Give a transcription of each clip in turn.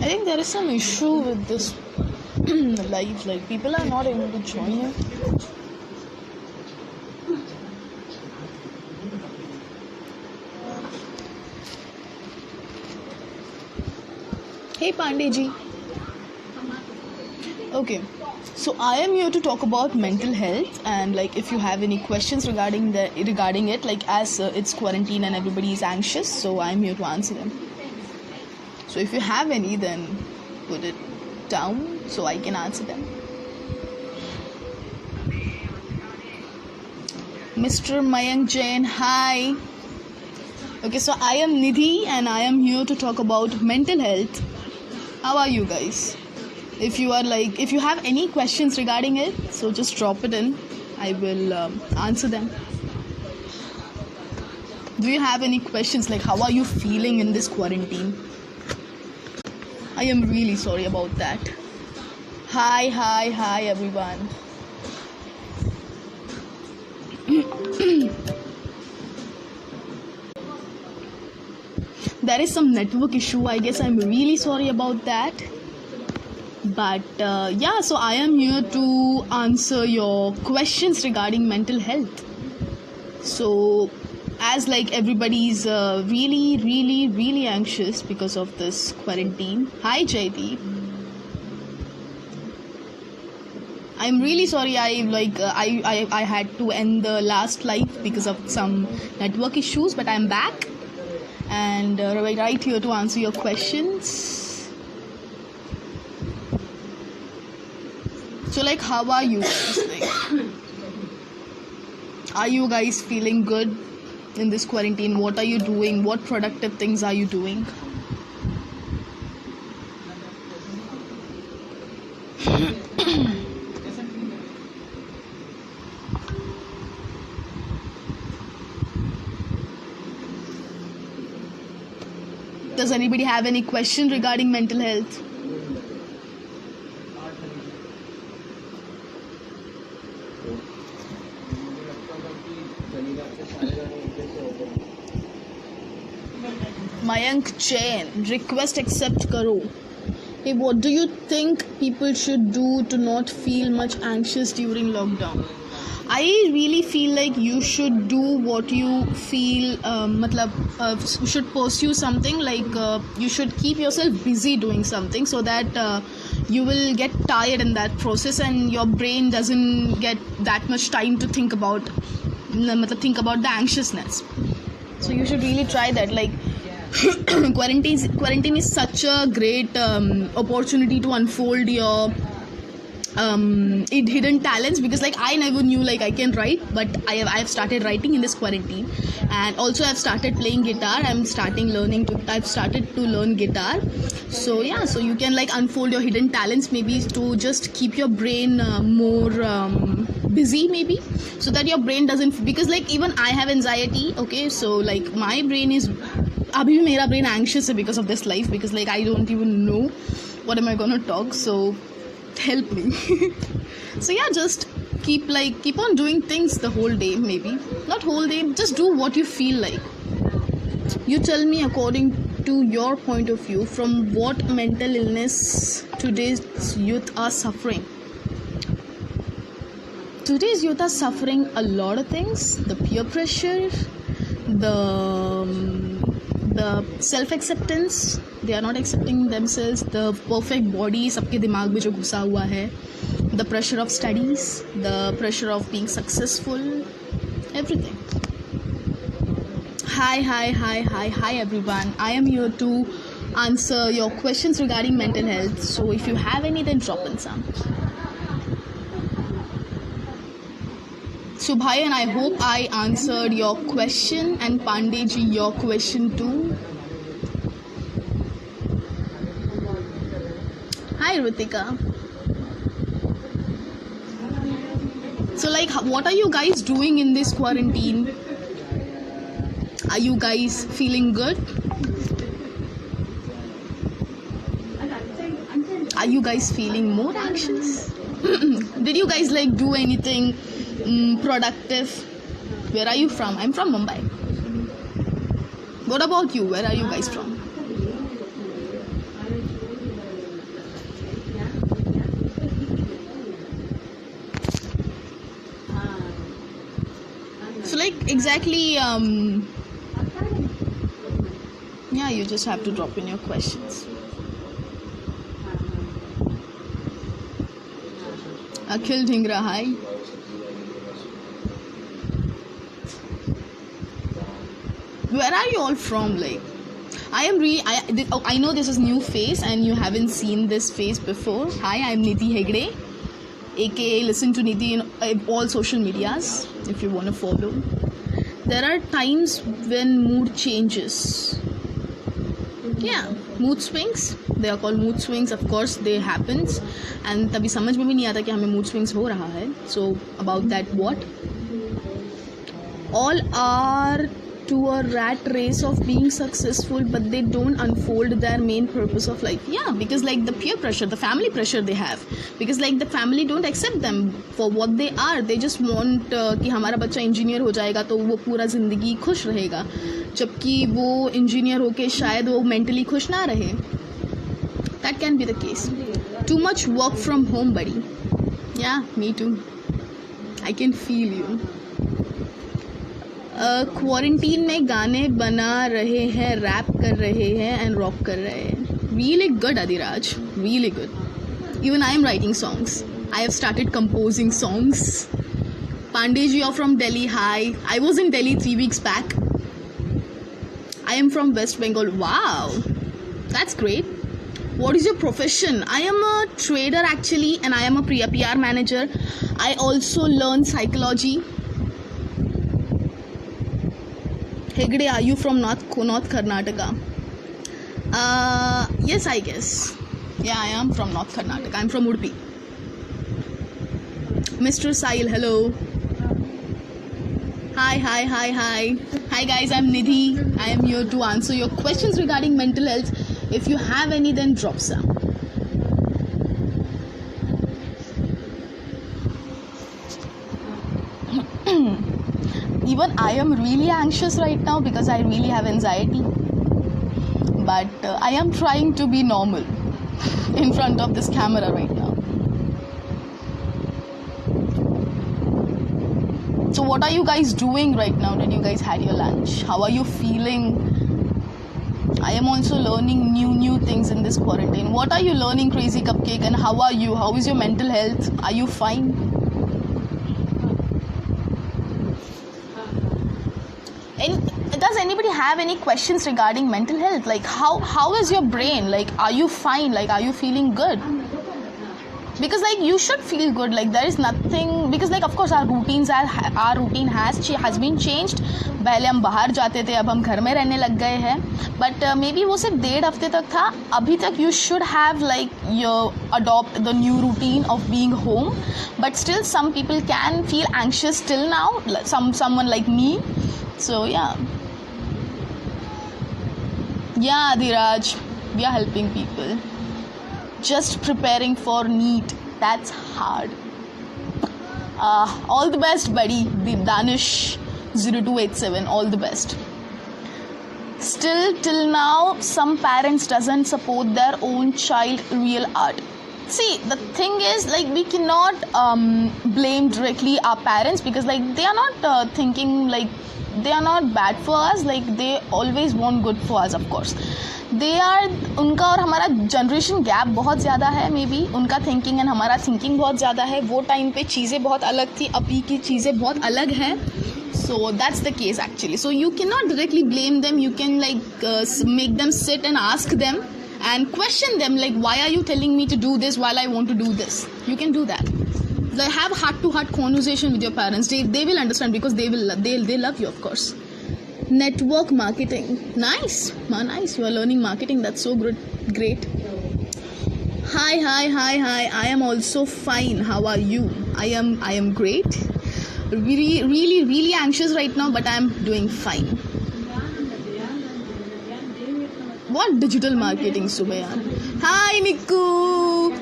I think there is some issue with this live, like people are not able to join it. Hey Pandey Okay, so I am here to talk about mental health, and like if you have any questions regarding it, like as it's quarantine and everybody is anxious, so I am here to answer them. So if you have any, then put it down so I can answer them. Mr. Mayank Jain, hi. Okay, so I am Nidhi and I am here to talk about mental health. How are you guys? If you have any questions regarding it, so just drop it in. I will answer them. Do you have any questions, like how are you feeling in this quarantine? I am really sorry about that. Hi everyone. There is some network issue, I guess. I'm really sorry about that. But so I am here to answer your questions regarding mental health. So as like everybody's really anxious because of this quarantine. Hi Jaydeep. I'm really sorry I had to end the last live because of some network issues, but I'm back and right here to answer your questions. So like how are you guys? Are you guys feeling good in this quarantine? What are you doing? What productive things are you doing? Does anybody have any question regarding mental health? Mayank Jain, request accept karo. Hey, what do you think people should do to not feel much anxious during lockdown? I really feel like you should do what you feel, you should pursue something, like you should keep yourself busy doing something so that you will get tired in that process and your brain doesn't get that much time to think about the anxiousness. So you should really try that. Like quarantine is such a great opportunity to unfold your hidden talents, because like I never knew like I can write, but I have started writing in this quarantine, and also I've started playing guitar. I've started to learn guitar. So yeah, so you can like unfold your hidden talents, maybe to just keep your brain more busy, maybe, so that your brain doesn't, because like even I have anxiety. Okay, so like my brain is abhi mera brain anxious because of this life, because like I don't even know what am I gonna talk, so help me. So yeah, just keep on doing things the whole day, maybe not whole day, just do what you feel like. You tell me, according to your point of view, from what mental illness today's youth are suffering. Today's youth are suffering a lot of things: the peer pressure, the self-acceptance, they are not accepting themselves, the perfect body सबके दिमाग में जो घुसा हुआ है, the pressure of studies, the pressure of being successful, everything. Hi everyone, I am here to answer your questions regarding mental health. So if you have any, then drop in some. Subhai, and I hope I answered your question, and Pandeyji your question too. Hi Ritika. So like what are you guys doing in this quarantine? Are you guys feeling good? Are you guys feeling more anxious? Did you guys like do anything productive? Where are you from? I'm from Mumbai. What about you? Where are you guys from? exactly. Yeah, you just have to drop in your questions. Akhil Dhingra, hi. Where are you all from? Like, I know this is new face and you haven't seen this face before. Hi, I'm Niti Hegde, aka listen to Niti in all social medias if you want to follow. There are times when mood changes. Yeah, mood swings. They are called mood swings. Of course, they happens, and तभी समझ में भी नहीं आता कि हमें mood swings हो रहा है. So about that, what? All are to a rat race of being successful, but they don't unfold their main purpose of life. Yeah, because like the peer pressure, the family pressure they have, because like the family don't accept them for what they are. They just want कि हमारा बच्चा engineer हो जाएगा तो वो पूरा ज़िंदगी खुश रहेगा, जबकि वो इंजीनियर होके शायद वो मेंटली खुश ना रहे. That can be the case. Too much work from home, buddy. Yeah, me too. I can feel you. Quarantine में गाने बना रहे हैं, रैप कर रहे हैं एंड रॉक कर रहे हैं. Really good, Adiraj. Really good. Even I am writing songs. I have started composing songs. Pandey ji, you're from Delhi. Hi. I was in Delhi 3 weeks back. I am from West Bengal. Wow. That's great. What is your profession? I am a trader actually, and I am a PR manager. I also learn psychology. Hegde, are you from North Karnataka? Yes, I guess. Yeah, I am from North Karnataka. I'm from Udupi. Mr. Sahil, hello. Hi. Hi guys, I'm Nidhi. I am here to answer your questions regarding mental health. If you have any, then drop some. Even I am really anxious right now because I really have anxiety. But I am trying to be normal in front of this camera right now. So what are you guys doing right now? Did you guys had your lunch? How are you feeling? I am also learning new things in this quarantine. What are you learning, Crazy Cupcake? And how are you? How is your mental health? Are you fine? And does anybody have any questions regarding mental health? Like how is your brain? Like, are you fine? Like, are you feeling good? Because like you should feel good. Like there is nothing, because like of course our routine has been changed. पहले हम बाहर जाते थे, अब हम घर में रहने लग गए हैं. But maybe वो सिर्फ 1.5 हफ्ते तक था. अभी तक you should have like you adopt the new routine of being home. But still some people can feel anxious till now. Someone like me. So yeah, Dheeraj, we are helping people. Just preparing for NEET. That's hard. All the best, buddy. Danish 0287. All the best. Still, till now, some parents doesn't support their own child real art. See, the thing is, like, we cannot blame directly our parents, because like they are not thinking like they are not bad for us. Like they always want good for us, of course. उनका और हमारा generation gap बहुत ज़्यादा है. May be उनका thinking and हमारा thinking बहुत ज़्यादा है. वो टाइम पे चीज़ें बहुत अलग थी, अभी की चीज़ें बहुत अलग हैं. So that's the case actually. So you cannot directly blame them. You can like make them sit and ask them and question them, like, why are you telling me to do this while I want to do this? You can do that. Like, have heart-to-heart conversation with your parents. They will understand, because they love you, of course. Network marketing. Nice. Nice. You are learning marketing. That's so good. Great. Hi. I am also fine. How are you? I am great. Really anxious right now, but I am doing fine. What digital marketing, Subayan? Hi, Niku.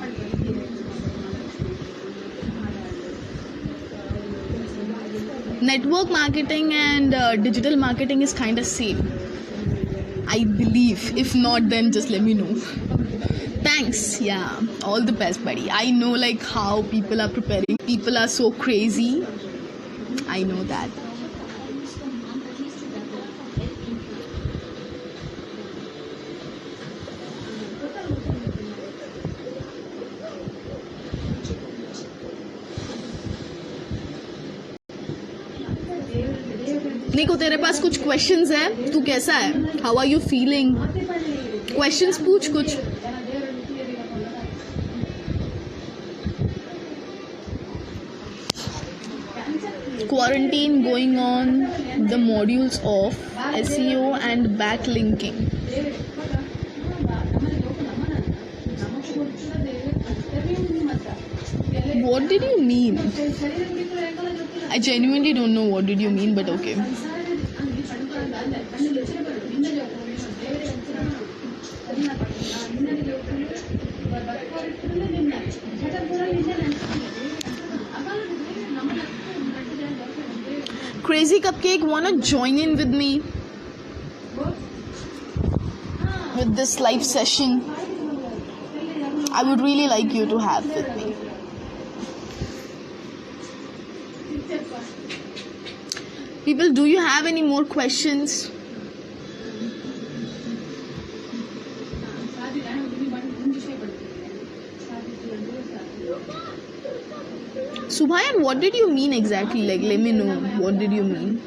Network marketing and digital marketing is kind of same, I believe. If not, then just let me know. Thanks. Yeah, all the best, buddy. I know like how people are preparing. People are so crazy. I know that. निको तेरे पास कुछ questions है? तू कैसा है? How are you feeling? Questions पूछ कुछ. Quarantine going on the modules of SEO and backlinking. What did you mean? I genuinely don't know what did you mean, but okay. Crazy Cupcake, wanna join in with me with this live session? I would really like you to have with me. People, do you have any more questions? Subhayan, what did you mean exactly? Like, let me know. What did you mean?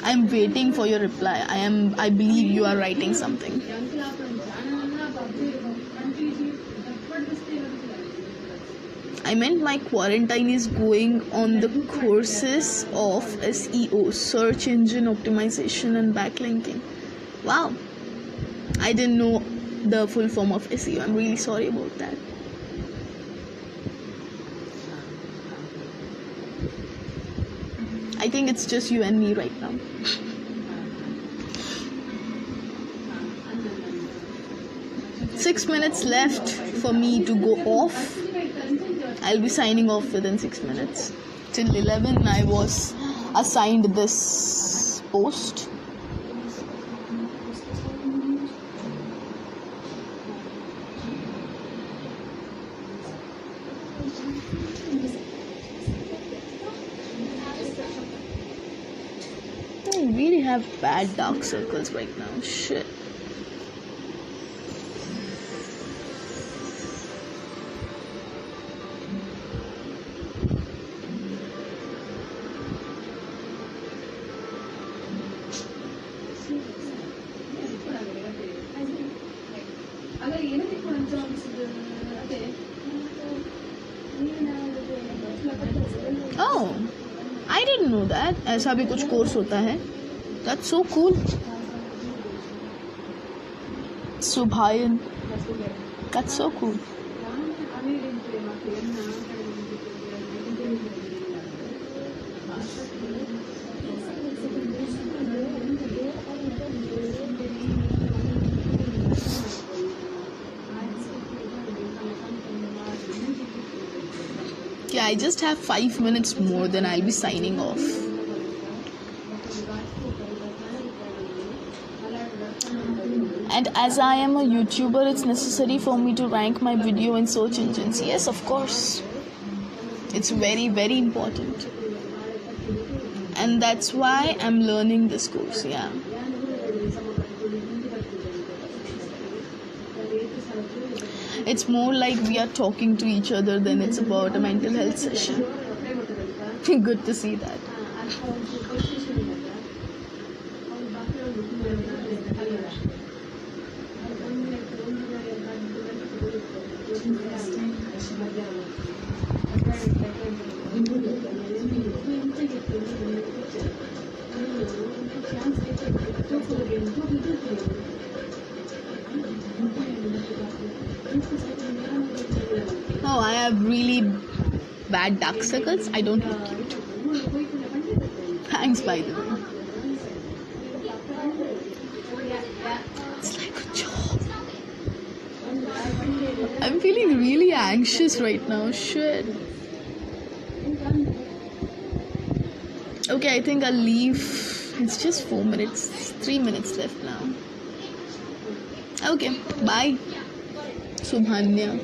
I'm waiting for your reply. I believe you are writing something. I meant my quarantine is going on the courses of SEO, search engine optimization and backlinking. Wow. I didn't know the full form of SEO. I'm really sorry about that. I think it's just you and me right now. Six minutes left for me to go off. I'll be signing off within 6 minutes. Till 11 I was assigned this post. I really have bad dark circles right now. Shit. Oh, I didn't know that. ऐसा भी कुछ course होता है. That's so cool. Subhayan. That's so cool. Yeah, I just have 5 minutes more, then I'll be signing off. And as I am a YouTuber, it's necessary for me to rank my video in search engines. Yes, of course. It's very, very important. And that's why I'm learning this course, yeah. It's more like we are talking to each other than it's about a mental health session. Good to see that. Oh, I have really bad dark circles. I don't look cute. Thanks, by the way. It's like a job. I'm feeling really anxious right now. Shit. Okay, I think I'll leave. It's just 4 minutes. 3 minutes left now. Okay, bye. Subhanya.